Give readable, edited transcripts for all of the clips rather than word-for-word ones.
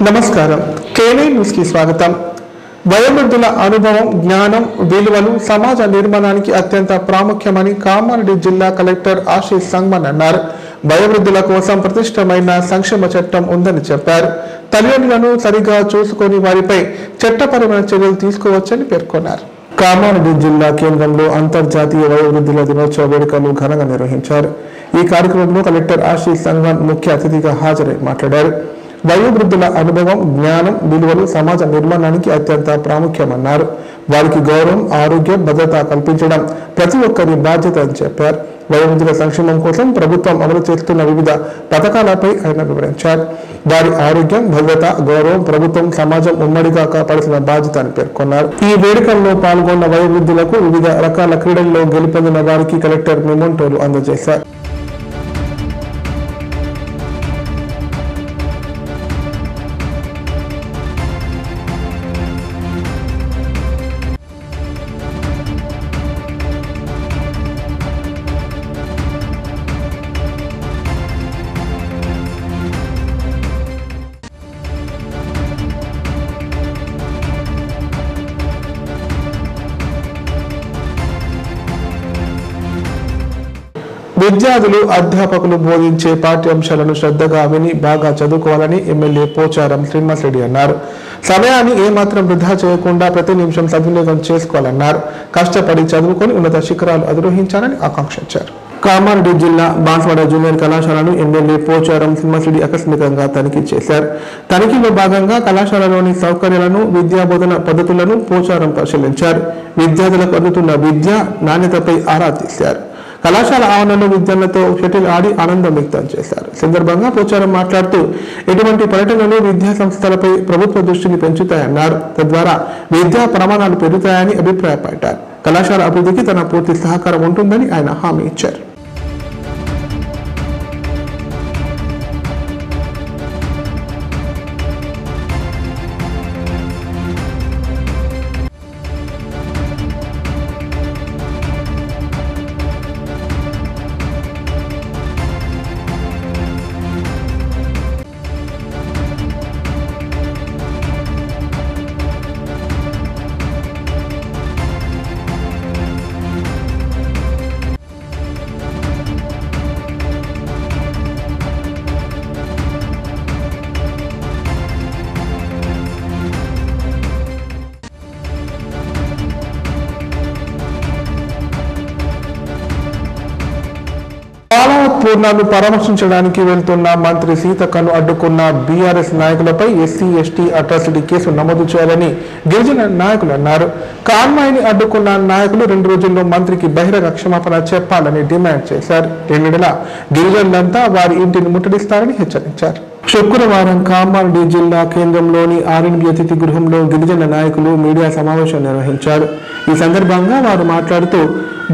నమస్కారం. కేనే న్యూస్ కి స్వాగతం. వయోవృద్ధుల అనుభవం, జ్ఞానం, విలువలు సమాజ నిర్మాణానికి అత్యంత ప్రాముఖ్యమని కామారెడ్డి జిల్లా కలెక్టర్ ఆశీష్ సంగ్మన్ అన్నారు. వయోవృద్ధుల కోసం ప్రతిష్టమైన సంక్షేమ చట్టం ఉందని చెప్పారు. తల్లిదండ్రులను సరిగా చూసుకొని వారిపై చట్టపరమైన చర్యలు తీసుకోవచ్చని పేర్కొన్నారు. కామారెడ్డి జిల్లా కేంద్రంలో అంతర్జాతీయ వయోవృద్ధుల దినోత్సవ వేడుకలు ఘనంగా నిర్వహించారు. ఈ కార్యక్రమంలో కలెక్టర్ ఆశీష్ సంగ్మన్ ముఖ్య అతిథిగా హాజరై మాట్లాడారు. వయోవృద్ధుల అనుభవం, జ్ఞానం, విలువలు సమాజ నిర్మాణానికి అత్యంత ప్రాముఖ్యమన్నారు. వారికి గౌరవం, ఆరోగ్యం, భద్రత కల్పించడం ప్రతి ఒక్కరి బాధ్యత అని చెప్పారు. వయోవృద్ధుల సంక్షేమం కోసం ప్రభుత్వం అమలు చేస్తున్న వివిధ పథకాలపై ఆయన వివరించారు. వారి ఆరోగ్యం, భద్రత, గౌరవం ప్రభుత్వం, సమాజం ఉమ్మడిగా కాపాడాల్సిన బాధ్యత అని పేర్కొన్నారు. ఈ వేడుకల్లో పాల్గొన్న వయోవృద్ధులకు వివిధ రకాల క్రీడల్లో గెలుపొందిన వారికి కలెక్టర్ మెమోంటోలు అందజేశారు. విద్యార్థులు, అధ్యాపకులు బోధించే పాఠ్యాంశాలను శ్రద్ధగా విని బాగా చదువుకోవాలని ఎమ్మెల్యే పోచారం శ్రీనివాసరెడ్డి అన్నారు. సమయాన్ని ఏమాత్రం వృధా చేయకుండా ప్రతి నిమిషం సద్వినియోగం చేసుకోవాలన్నారు. కష్టపడి చదువుకొని ఉన్నత శిఖరాలు అధిరోహించాలని ఆకాంక్షించారు. కామారెడ్డి జిల్లా బాన్స్వాడ జూనియర్ కళాశాలను ఎమ్మెల్యే పోచారం శ్రీనివాసరెడ్డి ఆకస్మికంగా తనిఖీ చేశారు. తనిఖీలో భాగంగా కళాశాలలోని సౌకర్యాలను, విద్యాబోధన పద్ధతులను పోచారం పరిశీలించారు. విద్యార్థులకు అందుతున్న విద్య నాణ్యతపై ఆరా తీశారు. కళాశాల ఆవరణలో విద్యార్థులతో షటిల్ ఆడి ఆనందం వ్యక్తం చేశారు. సందర్భంగా పోచారం మాట్లాడుతూ ఎటువంటి పర్యటనలు విద్యా సంస్థలపై ప్రభుత్వ దృష్టిని పెంచుతాయన్నారు. తద్వారా విద్యా ప్రమాణాలు పెరుగుతాయని అభిప్రాయపడ్డారు. కళాశాల అభివృద్ధికి తన పూర్తి సహకారం ఉంటుందని ఆయన హామీ ఇచ్చారు. పూర్ణాలు పరామర్శించడానికి వెళ్తున్న మంత్రి సీతక్కను అడ్డుకున్న బీఆర్ఎస్ నాయకులపై ఎస్సీ, ఎస్టీ అట్రాసిటీ కేసు నమోదు చేయాలని గిరిజన నాయకులు అన్నారు. కాన్వాయ్ని అడ్డుకున్న నాయకులు 2 రోజుల్లో మంత్రికి బహిరంగ క్షమాపణ చెప్పాలని డిమాండ్ చేశారు. ఎన్నిడలా గిరిజనులంతా వారి ఇంటిని ముట్టడిస్తారని హెచ్చరించారు. శుక్రవారం కామారెడ్డి జిల్లా కేంద్రంలోని ఆర్ఎన్బి అతిథి గృహంలో గిరిజన నాయకులు మీడియా సమావేశం నిర్వహించారు. ఈ సందర్భంగా వారు మాట్లాడుతూ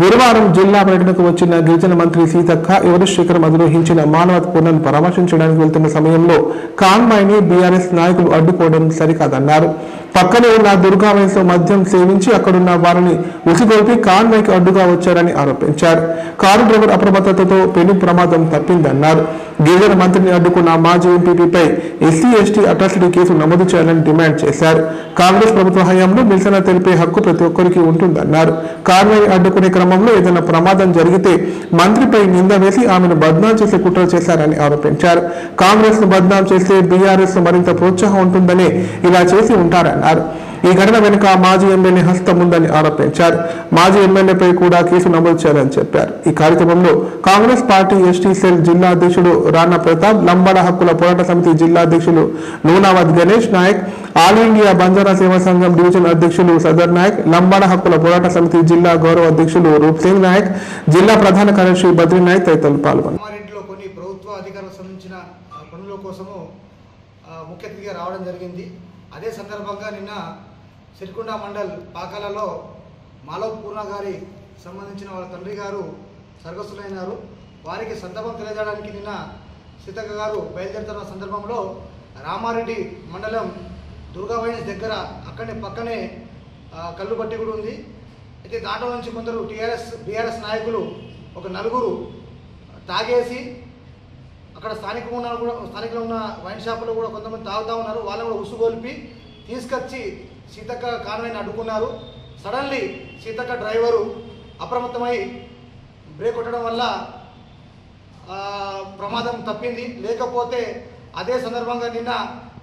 గురువారం జిల్లా పర్యటనకు వచ్చిన గిరిజన మంత్రి సీతక్క ఎవరెస్ట్ శిఖరం అధిరోహించిన మానవత పూర్ణాన్ని పరామర్శించడానికి వెళ్తున్న సమయంలో కాన్వాయ్ని బీఆర్ఎస్ నాయకులు అడ్డుకోవడం సరికాదన్నారు. పక్కనే ఉన్న దుర్గామయంతో మద్యం సేవించి అక్కడున్న వారిని ఉసిగొల్పి కాన్వాయ్కి అడ్డుగా వచ్చారని ఆరోపించారు. కారు డ్రైవర్ అప్రమత్తతతో పెను ప్రమాదం తప్పిందన్నారు. గిరిజన మంత్రిని అడ్డుకున్న మాజీ ఎంపీపీపై ఎస్సీ, ఎస్టీ అట్రాసిటీ కేసు నమోదు చేయాలని డిమాండ్ చేశారు. కాంగ్రెస్ ప్రభుత్వ హయాంలో నిరసన తెలిపే హక్కు ప్రతి ఒక్కరికి ఉంటుందన్నారు. కాన్వాయ్ని అడ్డుకునే క్రమంలో ఏదైనా ప్రమాదం జరిగితే మంత్రిపై నింద వేసి ఆమెను బద్నాం చేసే కుట్ర చేశారని ఆరోపించారు. కాంగ్రెస్ ను బద్నాం చేస్తే బీఆర్ఎస్ మరింత ప్రోత్సాహం ఉంటుందని ఇలా చేసి ఉంటారన్నారు. ఈ ఘటన వెనుక మాజీ ఎమ్మెల్యే హస్తం ఉందని ఆరోపించారు. మాజీ ఎమ్మెల్యేపై కూడా కేసు నమోదు చేయాలని చెప్పారు. ఈ కార్యక్రమంలో కాంగ్రెస్ పార్టీ ఎస్టీ సెల్ జిల్లా అధ్యక్షుడు రాణా ప్రతాప్, లంబాడ హక్కుల పోరాట సమితి జిల్లా అధ్యక్షులు నూనావత్ గణేష్ నాయక్, ఆల్ ఇండియా బంజారా సేవా సంఘం డివిజన్ అధ్యక్షులు సదర్ నాయక్, లంబాడ హక్కుల పోరాట సమితి జిల్లా గౌరవ అధ్యక్షులు రూప్ సింగ్ నాయక్, జిల్లా ప్రధాన కార్యదర్శి బద్రీ నాయక్ తదితరులు పాల్గొన్నారు. ముఖ్య అతిథిగా రావడం జరిగింది. అదే సందర్భంగా నిన్న సిరికొండ మండల్ పాకాలలో మాలవ్ పూర్ణ గారి సంబంధించిన వాళ్ళ తండ్రి గారు స్వర్గస్థులైనారు. వారికి సంతాపం తెలియజేయడానికి నిన్న సీతక్క గారు బయలుదేరుతున్న సందర్భంలో రామారెడ్డి మండలం దుర్గావైన్స్ దగ్గర అక్కడే పక్కనే కల్లుబట్టి కూడా ఉంది. అయితే దాంట్లో నుంచి కొందరు బీఆర్ఎస్ నాయకులు ఒక నలుగురు తాగేసి అక్కడ స్థానికులు ఉన్న వైన్ షాపులో కూడా కొంతమంది తాగుతూ ఉన్నారు. వాళ్ళని కూడా ఉసుగొల్పి తీసుకొచ్చి సీతక్క కాన్వాయ్ని అడ్డుకున్నారు. సడన్లీ సీతక్క డ్రైవరు అప్రమత్తమై బ్రేక్ కొట్టడం వల్ల ప్రమాదం తప్పింది. లేకపోతే అదే సందర్భంగా నిన్న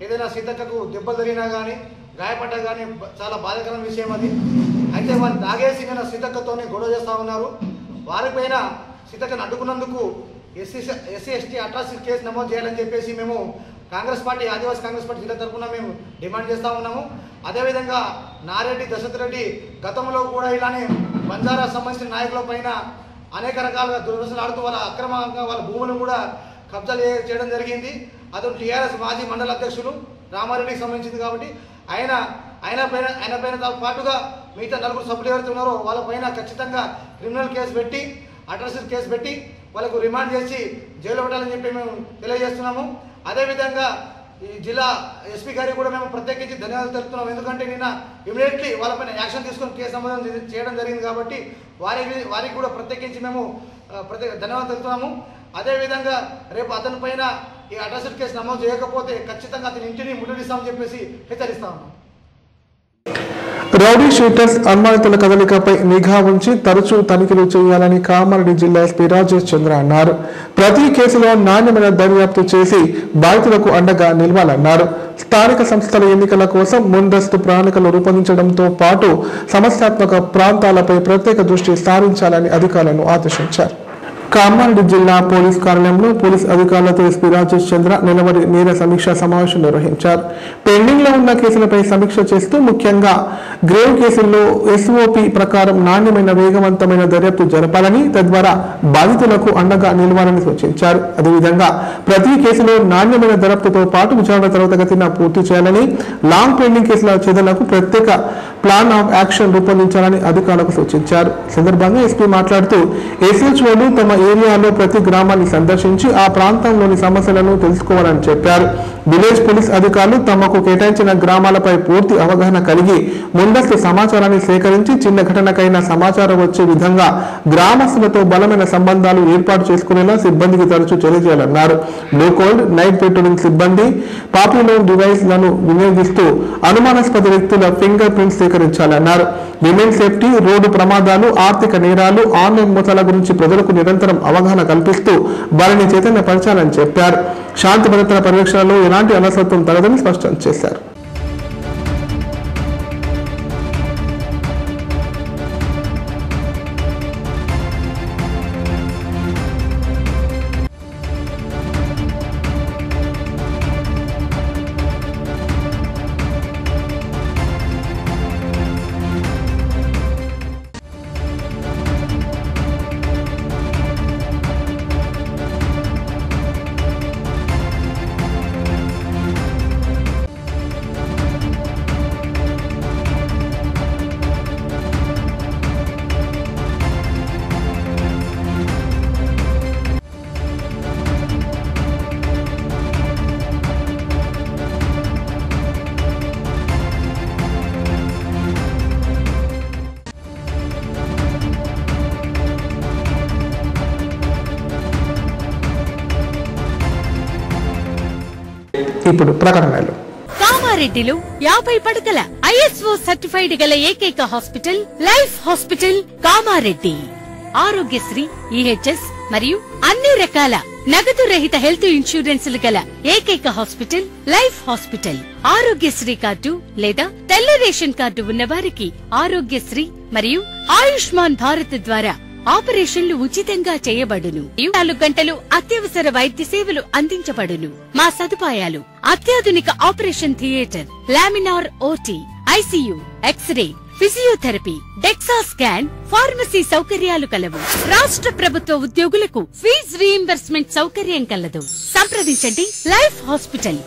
ఏదైనా సీతక్కకు దెబ్బలు తగిలినా కానీ గాయపడ్డా కానీ చాలా బాధాకరమైన విషయం అది. అయితే వారిని తాగేసి నిన్న సీతక్కతోనే గొడవ చేస్తూ ఉన్నారు. వారిపైన సీతక్కను అడ్డుకున్నందుకు ఎస్సీ ఎస్టీ అట్రాసిటీ కేసు నమోదు చేయాలని చెప్పేసి మేము ఆదివాసీ కాంగ్రెస్ పార్టీ జిల్లా తరఫున మేము డిమాండ్ చేస్తూ ఉన్నాము. అదేవిధంగా నారెడ్డి దశరథ్ రెడ్డి గతంలో కూడా ఇలానే బంజారా సంబంధించిన నాయకుల పైన అనేక రకాలుగా దుర్వ్యసనాలు ఆడుతూ వాళ్ళ అక్రమంగా వాళ్ళ భూములను కూడా కబ్జాలు చేయడం జరిగింది. అతను టీఆర్ఎస్ మాజీ మండల అధ్యక్షులు రామారెడ్డికి సంబంధించింది కాబట్టి ఆయన పైన పాటుగా మిగతా 4 సభ్యులు ఎవరైతే ఉన్నారో వాళ్ళపైన ఖచ్చితంగా క్రిమినల్ కేసు పెట్టి అట్రాసిటీ కేసు పెట్టి వాళ్ళకు రిమాండ్ చేసి జైలు పెట్టాలని చెప్పి మేము తెలియజేస్తున్నాము. అదేవిధంగా ఈ జిల్లా ఎస్పీ గారికి కూడా మేము ప్రత్యేకించి ధన్యవాదాలు తెలుపుతున్నాం. ఎందుకంటే నిన్న ఇమీడియట్లీ వాళ్ళపైన యాక్షన్ తీసుకొని కేసు నమోదు చేయడం జరిగింది కాబట్టి వారికి కూడా ప్రత్యేకించి మేము ధన్యవాదాలు తెలుపుతున్నాము. అదేవిధంగా రేపు అతని పైన ఈ అట్రాసిటీ కేసు నమోదు చేయకపోతే ఖచ్చితంగా అతని ఇంటిని ముట్టడిస్తామని చెప్పేసి హెచ్చరిస్తా ఉన్నాం. రౌడీ షీటర్స్ అనుమానితుల కదలికపై నిఘా ఉంచి తరచూ తనిఖీలు చేయాలని కామారెడ్డి జిల్లా ఎస్పీ రాజేష్ చంద్ర అన్నారు. ప్రతి కేసులో నాణ్యమైన దర్యాప్తు చేసి బాధితులకు అండగా నిలవాలన్నారు. స్థానిక సంస్థల ఎన్నికల కోసం ముందస్తు ప్రణాళికలు రూపొందించడంతో పాటు సమస్యాత్మక ప్రాంతాలపై ప్రత్యేక దృష్టి సారించాలని అధికారులను ఆదేశించారు. కామారెడ్డి జిల్లా పోలీస్ కార్యాలయంలో పోలీస్ అధికారులతో ఎస్పీ రాజేష్ చంద్ర నెలవారీ నేర సమీక్షా సమావేశం నిర్వహించారు. పెండింగ్ లో ఉన్న కేసులపై సమీక్ష చేస్తూ ముఖ్యంగా గ్రేవ్ కేసుల్లో ఎస్ఓపి ప్రకారం నాణ్యమైన వేగవంతమైన దర్యాప్తు జరపాలని, తద్వారా బాధితులకు అండగా నిలవాలని సూచించారు. అదేవిధంగా ప్రతి కేసులో నాణ్యమైన దర్యాప్తుతో పాటు విచారణ త్వరితగతిన పూర్తి చేయాలని, లాంగ్ పెండింగ్ కేసుల ఛేదనకు ప్రత్యేక ప్లాన్ ఆఫ్ యాక్షన్ రూపొందించాలని అధికారులకు సూచించారు. సందర్భంగా ఎస్పీ మాట్లాడుతూ ఎస్హెచ్ఓలు తమ ఏరియాలో ప్రతి గ్రామాన్ని సందర్శించి ఆ ప్రాంతంలోని సమస్యలను తెలుసుకోవాలని చెప్పారు. విలేజ్ పోలీస్ అధికారులు తమకు కేటాయించిన గ్రామాలపై పూర్తి అవగాహన కలిగి ముందస్తు సమాచారాన్ని సేకరించి చిన్న ఘటనకైనా సమాచారం వచ్చే విధంగా గ్రామస్తులతో బలమైన సంబంధాలు ఏర్పాటు చేసుకునేలా సిబ్బందికి తరచూ తెలియజేయాలన్నారు. బ్లూ కోల్డ్, నైట్ పెట్రోలింగ్ సిబ్బంది పాపులర్ డివైస్ లను వినియోగిస్తూ అనుమానాస్పద వ్యక్తుల ఫింగర్ ప్రింట్స్ సేకరించాలన్నారు. విమెన్ సేఫ్టీ, రోడ్డు ప్రమాదాలు, ఆర్థిక నేరాలు, ఆన్లైన్ మోసాల గురించి ప్రజలకు నిరంతరం అవగాహన కల్పిస్తూ వారిని చైతన్యపరచాలని చెప్పారు. శాంతి భద్రతల పరిరక్షణలో ఎలాంటి అలసత్వం తగదని స్పష్టం చేశారు. ఇప్పుడు ప్రకటనలు. కామారెడ్డిలో 50 పడకల ISO సర్టిఫైడ్ గల ఏకైక hospital life hospital Kamareddy. Aarogyasri, EHS మరియు అన్ని రకాల నగదు రహిత హెల్త్ ఇన్సూరెన్సులు గల ఏకైక hospital life hospital. Aarogyasri card లేదా తెల్ల రేషన్ కార్డు ఉన్న వారికి ఆరోగ్యశ్రీ మరియు ఆయుష్మాన్ భారత్ ద్వారా ఆపరేషన్లు ఉచితంగా చేయబడును. 24 గంటలు అత్యవసర వైద్య సేవలు అందించబడును. మా సదుపాయాలు: అత్యాధునిక operation theatre, laminar OT, ICU, x-ray, physiotherapy, DEXA scan, pharmacy సౌకర్యాలు కలవు. రాష్ట్ర ప్రభుత్వ ఉద్యోగులకు ఫీజు రీయింబర్స్మెంట్ సౌకర్యం కలదు. సంప్రదించండి లైఫ్ హాస్పిటల్.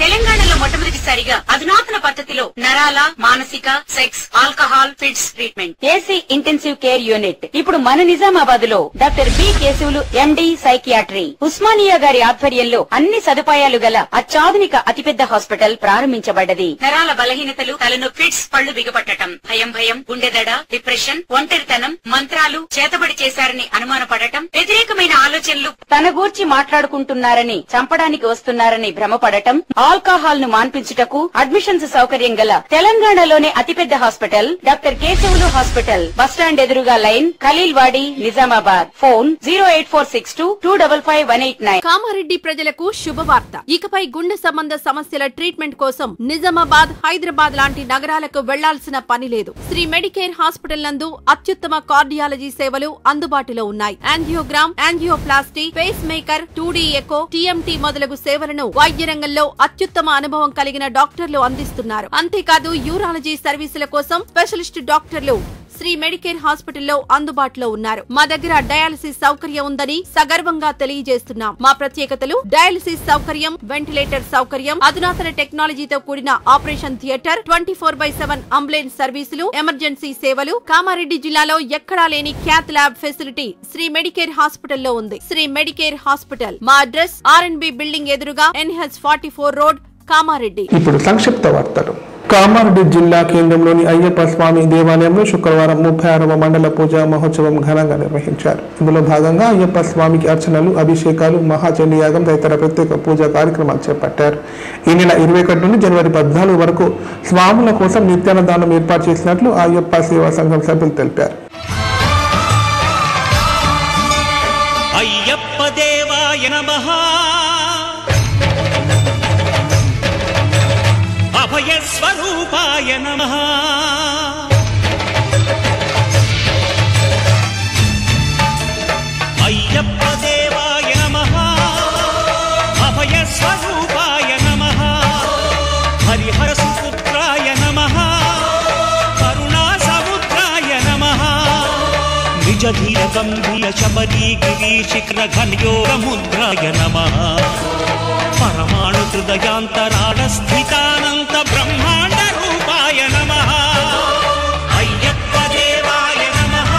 తెలంగాణలో మొట్టమొదటి మొదటిసారిగా అధునాతన పద్ధతిలో నరాల, మానసిక, sex, alcohol, fits treatment, AC intensive care unit ఇప్పుడు మన నిజామాబాద్ లో doctor B Keshavulu MD psychiatry, Osmania గారి ఆధ్వర్యంలో అన్ని సదుపాయాలు గల అత్యాధునిక అతిపెద్ద హాస్పిటల్ ప్రారంభించబడ్డది. నరాల బలహీనతలు, తలనొప్పి, ఫిట్స్, పళ్లు బిగపట్టడం, భయం, గుండెదడ, డిప్రెషన్, ఒంటరితనం, మంత్రాలు చేతబడి చేశారని అనుమానపడటం, వ్యతిరేకమైన ఆలోచనలు, తన గూర్చి మాట్లాడుకుంటున్నారని, చంపడానికి వస్తున్నారని భ్రమపడటం, ఆల్కహాల్ ను మాన్పించుటకు అడ్మిషన్స్ సౌకర్యం గల తెలంగాణలోనే అతిపెద్ద hospital doctor Keshavulu hospital, bus stand ఎదురుగా లైన్, ఖలీల్వాడి, నిజామాబాద్. ఫోన్ 08462255189. కామారెడ్డి ప్రజలకు శుభవార్త. ఇకపై గుండె సంబంధ సమస్యల ట్రీట్మెంట్ కోసం నిజామాబాద్, హైదరాబాద్ లాంటి నగరాలకు వెళ్లాల్సిన పని లేదు. శ్రీ మెడికేర్ హాస్పిటల్ నందు అత్యుత్తమ కార్డియాలజీ సేవలు అందుబాటులో ఉన్నాయి. Angiogram, angioplasty, pacemaker, 2D echo, TMT మొదలగు సేవలను వైద్య రంగంలో అత్యుత్తమ అనుభవం కలిగిన డాక్టర్లు అందిస్తున్నారు. అంతేకాదు యూరాలజీ సర్వీసుల కోసం స్పెషలిస్ట్ డాక్టర్లు శ్రీ మెడికేర్ హాస్పిటల్లో అందుబాటులో ఉన్నారు. మా దగ్గర డయాలసిస్ సౌకర్యం ఉందని సగర్వంగా తెలియజేస్తున్నాం. మా ప్రత్యేకతలు: డయాలసిస్ సౌకర్యం, వెంటిలేటర్ సౌకర్యం, అధునాతన టెక్నాలజీతో కూడిన ఆపరేషన్ థియేటర్, 24/7 అంబులెన్స్ సర్వీసులు, ఎమర్జెన్సీ సేవలు. కామారెడ్డి జిల్లాలో ఎక్కడా లేని cath lab facility Shri Medicare హాస్పిటల్లో ఉంది. శ్రీ మెడికేర్ హాస్పిటల్ మా అడ్రస్ RNB బిల్డింగ్ ఎదురుగా NH44 రోడ్, కామారెడ్డి. ఇప్పుడు సంక్షిప్త వార్తలు. కామారెడ్డి జిల్లా కేంద్రంలోని అయ్యప్ప స్వామి దేవాలయంలో శుక్రవారం 36వ మండల పూజా మహోత్సవం ఘనంగా నిర్వహించారు. ఇందులో భాగంగా అయ్యప్ప స్వామికి అర్చనలు, అభిషేకాలు, మహాచండీ యాగం తదితర ప్రత్యేక పూజా కార్యక్రమాలు చేపట్టారు. ఈ నెల 21 నుండి జనవరి 14 వరకు స్వాముల కోసం నిత్యాన్నదానం ఏర్పాటు చేసినట్లు అయ్యప్ప సేవా సంఘం సభ్యులు తెలిపారు. అయ్యప్ప దేవాయ నమః, అభయ స్వరూపాయ నమః, అయ్యప్ప దేవాయ నమః, అభయ స్వరూపాయ నమః, హరిహర సుపుత్రాయ నమః, కరుణా సముద్రాయ నమః, నిజ ధీర గంభీర శబరీ గిరి శిఖర ఘనయోగ ముద్రాయ నమః, పరమాణు హృదయాంతరాళ స్థితానంత బ్రహ్మాండ రూపాయ నమః, అయ్యప్ప దేవాయ నమః,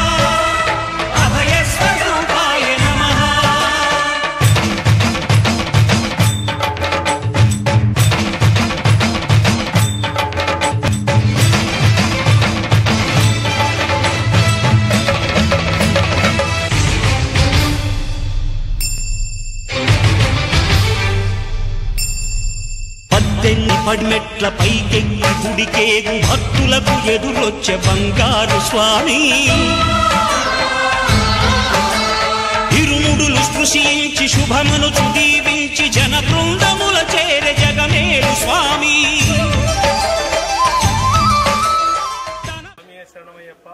అభయ స్వరూపాయ నమః. పడిమెట్ల పైకెక్కి గుడికేగు భక్తులకు ఎదురొచ్చే బంగారు స్వామి, ఇరుముడులు స్పృశించి శుభమును దీవించి జన బృందముల చేరే జగమేలు స్వామి. శరణమయ్యప్ప,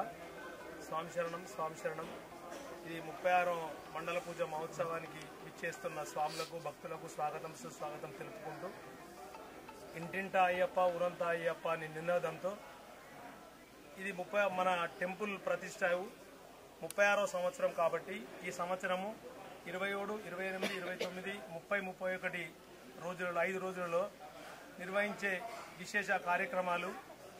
స్వామి శరణం, స్వామి శరణం. ఈ 36వ మండల పూజ మహోత్సవానికి విచ్చేస్తున్న స్వాములకు, భక్తులకు స్వాగతం, సుస్వాగతం తెలుపుకుంటూ ఇంటింటా అయ్యప్ప, ఊరంతా అయ్యప్ప అని నినాదంతో ఇది మన టెంపుల్ ప్రతిష్ట 36వ సంవత్సరం కాబట్టి ఈ సంవత్సరము 27, 28, 29, 30, 31 రోజులలో 5 రోజులలో నిర్వహించే విశేష కార్యక్రమాలు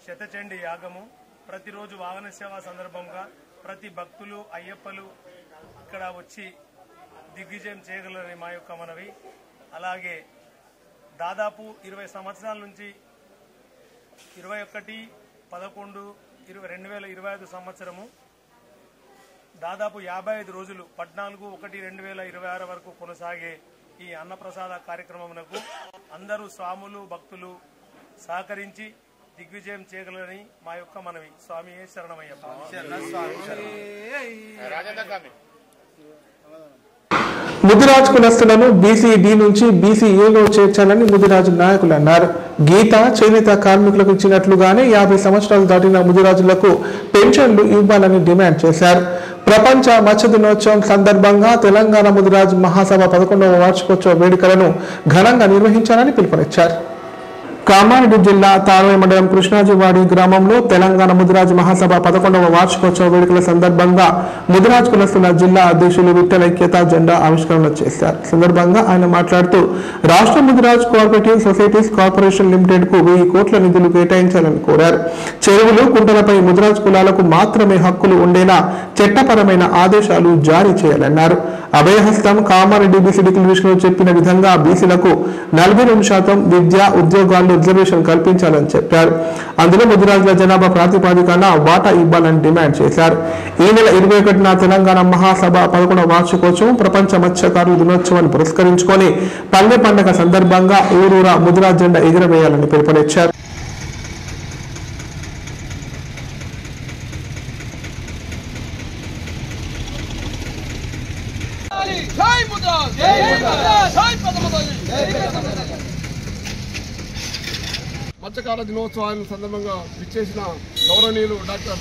శతచండీ యాగము. ప్రతిరోజు వాహన సేవ సందర్భంగా ప్రతి భక్తులు, అయ్యప్పలు ఇక్కడ వచ్చి దిగ్విజయం చేయగలరని మా యొక్క మనవి. అలాగే దాదాపు 20 సంవత్సరాల నుంచి 21/11/2025 సంవత్సరము దాదాపు 55 రోజులు 14/1/2026 వరకు కొనసాగే ఈ అన్నప్రసాద కార్యక్రమమునకు అందరూ స్వాములు, భక్తులు సహకరించి దిగ్విజయం చేయగలరని మా యొక్క మనవి. స్వామి శరణమయ్యప్ప. ముదిరాజ్ కులస్తులను BCD నుంచి BCAలో చేర్చాలని ముదిరాజు నాయకులు అన్నారు. గీత, చేనేత కార్మికులకు ఇచ్చినట్లుగానే 50 సంవత్సరాలు దాటిన ముదిరాజులకు పెన్షన్లు ఇవ్వాలని డిమాండ్ చేశారు. ప్రపంచ మత్స్య దినోత్సవం సందర్భంగా తెలంగాణ ముదిరాజ్ మహాసభ 11వ వార్షికోత్సవ వేడుకలను ఘనంగా నిర్వహించాలని పిలుపునిచ్చారు. కామారెడ్డి జిల్లా తాళాయి మండలం కృష్ణాజివాడి గ్రామంలో తెలంగాణ ముదిరాజ్ మహాసభ 11వ వార్షికోత్సవ వేడుకల సందర్భంగా ముదిరాజ్ కులస్తుల జిల్లా అధ్యక్షులు విఠల్ ఐక్యత జెండా ఆవిష్కరణ చేశారు. సందర్భంగా ఆయన మాట్లాడుతూ రాష్ట్ర Mudiraj cooperative societies corporation limited కు 1000 కోట్ల నిధులు కేటాయించాలని కోరారు. చెరువులు కుంటలపై ముదిరాజ్ కులాలకు మాత్రమే హక్కులు ఉండేలా చట్టపరమైన ఆదేశాలు జారీ చేయాలన్నారు. అభయహస్తం కామారెడ్డి బీసీ డిక్లరేషన్ చెప్పిన విధంగా బీసీలకు 42% విద్య ఉద్యోగాల్లో రిజర్వేషన్ కల్పించాలని చెప్పారు. అందులో ముదిరాజుల జనాభా ప్రాతిపదికన వాటా ఇవ్వాలని డిమాండ్ చేశారు. ఈ నెల 21న తెలంగాణ మహాసభ 11వ వార్షికోత్సవం ప్రపంచ మత్స్యకారుల దినోత్సవాన్ని పురస్కరించుకొని పల్లె పండుగ సందర్భంగా ఊరూరా ముదిరాజ్ జెండా ఎగురవేయాలని పిలుపునిచ్చారు. మత్స్యకార దినోత్సవాన్ని సందర్భంగా విచ్చేసిన గౌరవనీయులు డాక్టర్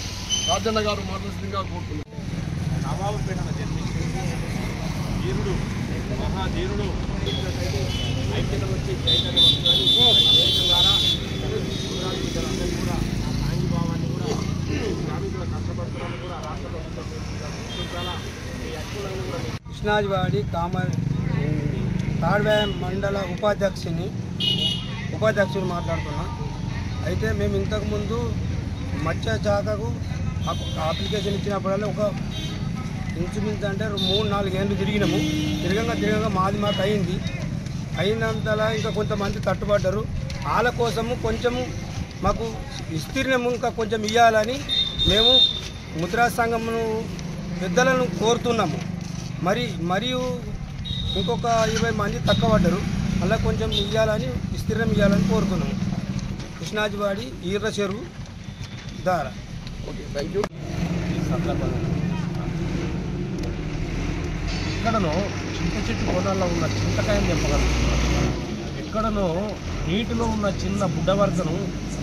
రాజన్న గారు మాట్లాడుతుందిగా కోరుతున్నాను. నవాబుపేటలో జన్మించింది వీరుడు మహాధీరుడు ఐక్యత వచ్చి చైతన్యం వస్తుందని ద్వారా అందరూ కూడా ఆ సాంఘీభావాన్ని కూడా శ్రామికుల కష్టపడుతున్నాను కూడా రాష్ట్ర ప్రభుత్వం ఈ హక్కులను కూడా కృష్ణాజివాడి తాడ్వాయి మండల ఉపాధ్యక్షుని మాట్లాడుతున్నా. అయితే మేము ఇంతకుముందు మత్స్య శాఖకు అప్లికేషన్ ఇచ్చినప్పుడల్లా ఒక ఇంచుమించు అంటే 3-4 ఏళ్ళు తిరిగినాము. తిరగంగా మాకు అయినంతలా ఇంకా కొంతమంది తట్టుబడ్డారు. వాళ్ళ కోసము కొంచెము మాకు విస్తీర్ణము ఇంకా కొంచెం ఇవ్వాలని మేము ముద్రా సంఘమును పెద్దలను కోరుతున్నాము. మరియు ఇంకొక 20 మంది తక్కువడ్డారు. అలా కొంచెం విస్తీర్ణం ఇవ్వాలని కోరుతున్నాము. కృష్ణాజివాడి ఈర్ర చెరువు ద్వారా. Okay, thank you. ఈ సందర్భంగా ఎక్కడనో చింత చెట్టు కోణాల్లో ఉన్న చింతకాయని చెప్పగలుగుతున్నారు. ఎక్కడనో నీటిలో ఉన్న చిన్న బుడ్డవర్గను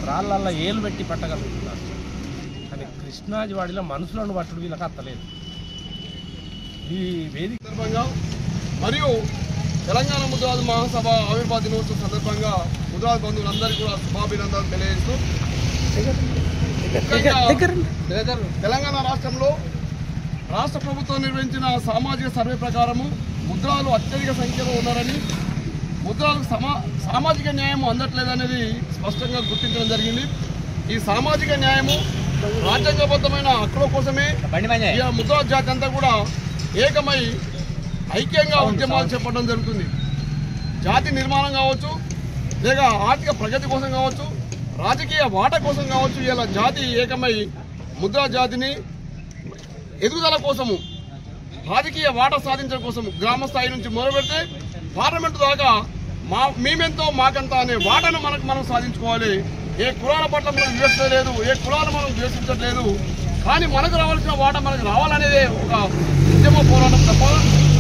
రాళ్ళల్లో ఏలు పెట్టి పట్టగలుగుతున్నారు. కానీ కృష్ణాజివాడిలో మనుషులను పట్టుడు వీళ్ళకి అత్తలేదు. ఈ వేదిక సందర్భంగా మరియు తెలంగాణ ముదిరాజ్ మహాసభ ఆవిర్భావ దినోత్సవం సందర్భంగా ముదిరాజ్ బంధువులందరికీ కూడా శుభాభినందనలు తెలియజేస్తూ తెలంగాణ రాష్ట్రంలో రాష్ట్ర ప్రభుత్వం నిర్వహించిన సామాజిక సర్వే ప్రకారము ముద్రాలు అత్యధిక సంఖ్యలో ఉన్నారని, ముద్రాలకు సామాజిక న్యాయం అందట్లేదనేది స్పష్టంగా గుర్తించడం జరిగింది. ఈ సామాజిక న్యాయము రాజ్యాంగబద్ధమైన హక్కుల కోసమే ఈ ముద్రాజ్ జాతి అంతా కూడా ఏకమై ఐక్యంగా ఉద్యమాలు చేపట్టడం జరుగుతుంది. జాతి నిర్మాణం కావచ్చు, లేక ఆర్థిక ప్రగతి కోసం కావచ్చు, రాజకీయ వాటా కోసం కావచ్చు, ఇలా జాతి ఏకమై ముద్రా జాతిని ఎదుగుదల కోసము, రాజకీయ వాటా సాధించడం కోసము గ్రామ స్థాయి నుంచి మొదలుపెడితే పార్లమెంటు దాకా మేమెంతో మాకంతా అనే వాటాను మనం సాధించుకోవాలి. ఏ కులాల పట్ల మనకు వివక్ష లేదు, ఏ కులాలు మనం ద్వేషించట్లేదు. కానీ మనకు రావాల్సిన వాటా మనకు రావాలనేదే ఒక ఉద్యమ పోరాటం తప్ప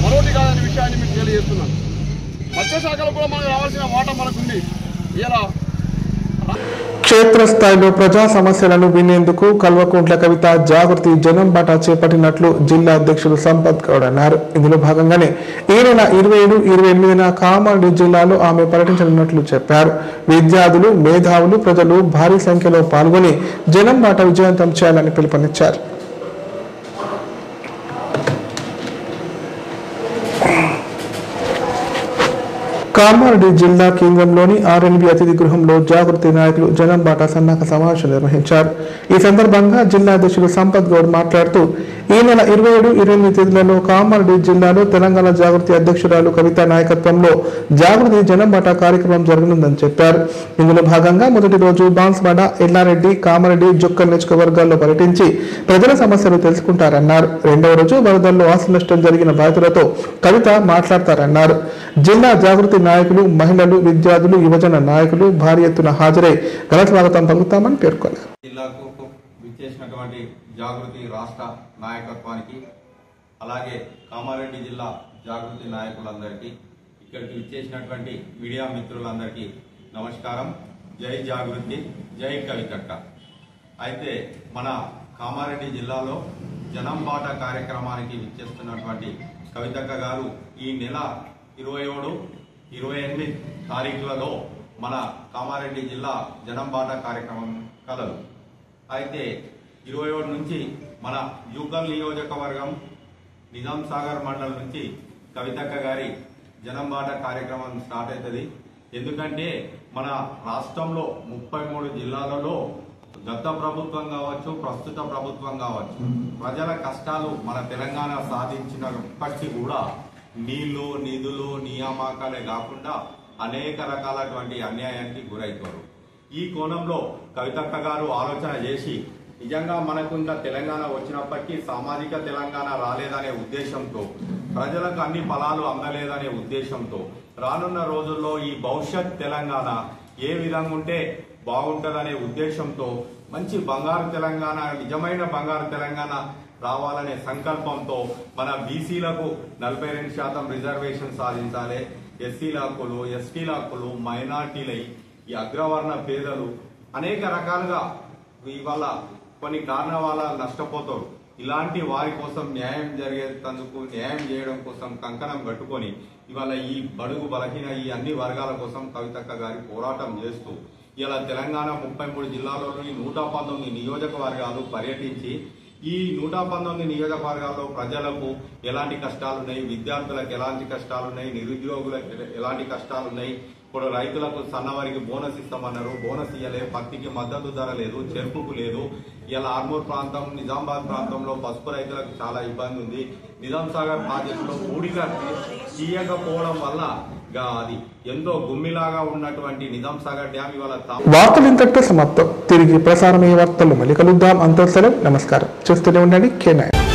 మరొకటి కాదనే విషయాన్ని మీకు తెలియజేస్తున్నాను. మత్స్యశాఖలో కూడా మనకు రావాల్సిన వాటా మనకుంది. ఇలా క్షేత్రస్థాయిలో ప్రజా సమస్యలను వినేందుకు కల్వకుంట్ల కవిత జాగృతి జనం బాట చేపట్టినట్లు జిల్లా అధ్యక్షుడు సంపత్ గౌడ్ అన్నారు. ఇందులో భాగంగానే ఈ నెల 27-28న కామారెడ్డి జిల్లాలో ఆమె పర్యటించనున్నట్లు చెప్పారు. విద్యార్థులు, మేధావులు, ప్రజలు భారీ సంఖ్యలో పాల్గొని జనం బాట విజయవంతం చేయాలని పిలుపునిచ్చారు. కామారెడ్డి జిల్లా కేంద్రంలోని ఆర్ఎన్బి అతిథి గృహంలో జాగృతి నాయకులు జనం బాట సన్నాహక సమావేశం నిర్వహించారు. ఈ సందర్భంగా జిల్లా అధ్యక్షుడు సంపత్ గౌడ్ మాట్లాడుతూ ఈ నెల 27-28 తేదీలలో కామారెడ్డి జిల్లాలో తెలంగాణ జాగృతి అధ్యక్షురాలు కవిత నాయకత్వంలో జాగృతి జనం బాట కార్యక్రమం జరగనుందని చెప్పారు. ఇందులో భాగంగా మొదటి రోజు బాన్స్వాడ, ఎల్లారెడ్డి, కామారెడ్డి, జొక్కల్ నియోజకవర్గాల్లో పర్యటించి ప్రజల సమస్యలు తెలుసుకుంటారన్నారు. రెండవ రోజు వరదల్లో ఆస్తి నష్టం జరిగిన బాధితులతో కవిత మాట్లాడతారన్నారు. జిల్లా జాగృతి నాయకులు, మహిళలు, విద్యార్థులు, యువజన నాయకులు భారీ ఎత్తున హాజరై ఘన స్వాగతం పలుకుతామని పేర్కొన్నారు. జిల్లాకు విచ్చేసినటువంటి జాగృతి రాష్ట్ర నాయకత్వానికి, అలాగే కామారెడ్డి జిల్లా జాగృతి నాయకులందరికీ, ఇక్కడికి విచ్చేసినటువంటి మీడియా మిత్రులందరికీ నమస్కారం. జై జాగృతి, జై కవితక్క. అయితే మన కామారెడ్డి జిల్లాలో జనం బాట కార్యక్రమానికి విచ్చేస్తున్నటువంటి కవితక్క గారు ఈ నెల 27, 28 తారీఖులలో మన కామారెడ్డి జిల్లా జనంబాట కార్యక్రమం కలదు. అయితే 21 నుంచి మన యూకల్ నియోజకవర్గం నిజాం సాగర్ మండలం నుంచి కవితక్క గారి జనంబాట కార్యక్రమం స్టార్ట్ అవుతుంది. ఎందుకంటే మన రాష్ట్రంలో 33 జిల్లాలలో గత ప్రభుత్వం కావచ్చు, ప్రస్తుత ప్రభుత్వం కావచ్చు, ప్రజల కష్టాలు మన తెలంగాణ సాధించినప్పటికీ కూడా నీళ్లు, నిధులు, నియామకాలే కాకుండా అనేక రకాలటువంటి అన్యాయానికి గురవుతారు. ఈ కోణంలో కవితక్క గారు ఆలోచన చేసి నిజంగా మనకు ఇంకా తెలంగాణ వచ్చినప్పటికీ సామాజిక తెలంగాణ రాలేదనే ఉద్దేశంతో, ప్రజలకు అన్ని ఫలాలు అందలేదనే ఉద్దేశంతో, రానున్న రోజుల్లో ఈ భవిష్యత్ తెలంగాణ ఏ విధంగా ఉంటే బాగుంటుందనే ఉద్దేశంతో మంచి బంగారు తెలంగాణ, నిజమైన బంగారు తెలంగాణ రావాలనే సంకల్పంతో మన బీసీలకు 42% రిజర్వేషన్ సాధించాలి, ఎస్సీల హక్కులు, ఎస్టీల హక్కులు, మైనార్టీలై ఈ అగ్రవర్ణ పేదలు అనేక రకాలుగా ఇవాళ కొన్ని కారణాల వల్ల నష్టపోతారు. ఇలాంటి వారి కోసం న్యాయం జరిగేందుకు, న్యాయం చేయడం కోసం కంకణం కట్టుకొని ఇవాళ ఈ బడుగు బలహీన ఈ అన్ని వర్గాల కోసం కవితక్క గారి పోరాటం చేస్తూ ఇలా తెలంగాణ 33 జిల్లాలోని 119 నియోజకవర్గాలు పర్యటించి ఈ 119 నియోజకవర్గాల్లో ప్రజలకు ఎలాంటి కష్టాలున్నాయి, విద్యార్థులకు ఎలాంటి కష్టాలున్నాయి, నిరుద్యోగులకు ఎలాంటి కష్టాలున్నాయి, ఇప్పుడు రైతులకు సన్నవారికి బోనస్ ఇస్తామన్నారు, బోనస్ ఇయ్యలే, పత్తికి మద్దతు ధర లేదు, చెరుకుకు లేదు. ఇలా ఆర్మూర్ ప్రాంతం, నిజామాబాద్ ప్రాంతంలో పసుపు రైతులకు చాలా ఇబ్బంది ఉంది. నిజాం సాగర్ ప్రాజెక్టులో పూడిగా తీయకపోవడం వల్ల అది ఎంతో గుమ్మిలాగా ఉన్నటువంటి నిజాం సాగర్ డ్యామ్ ఇవాళ వార్తలు ఇంతటితో సమాప్తం. తిరిగి ప్రసారమయ్యే వార్తలు మళ్ళీ కలుద్దాం. అంతవరకు నమస్కారం. చూస్తూనే ఉండండి K9.